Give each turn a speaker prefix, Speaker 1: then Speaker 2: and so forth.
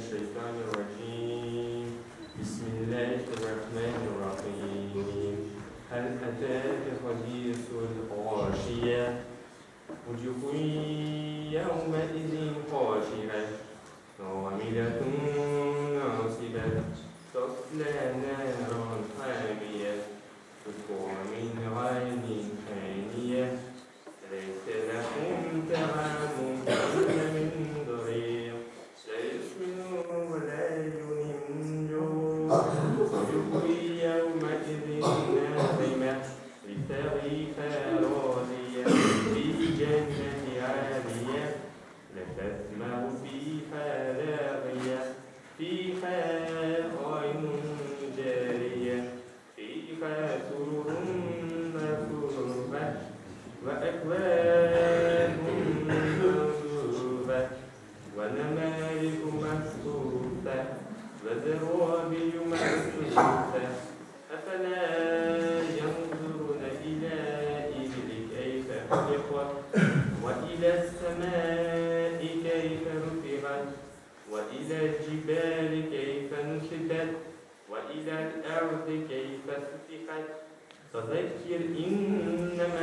Speaker 1: الشيطان الرجيم بسم الله الرحمن الرحيم هل أتاك حديث الغاشية وجوه يومئذ خاشعة عاملة ناصبة تصلى نارا حامية تسقى من عين آنية ليس لهم طعام إلا من ضريع لا يسمن ولا يغني من جوع وجوه يومئذ ناعمة لسعيها راضية في جنة عالية لا تسمع فيها لاغية فيها عين جارية فيها سرر مرفوعة وأكواب موضوعة ونمارق مصفوفة وزرابي مبثوثة أفلا ينظرون إلى الإبل كيف خلقت وإلى السماء كيف رفعت وإلى الجبال كيف نصبت وإلى الأرض كيف سطحت فذكر إنما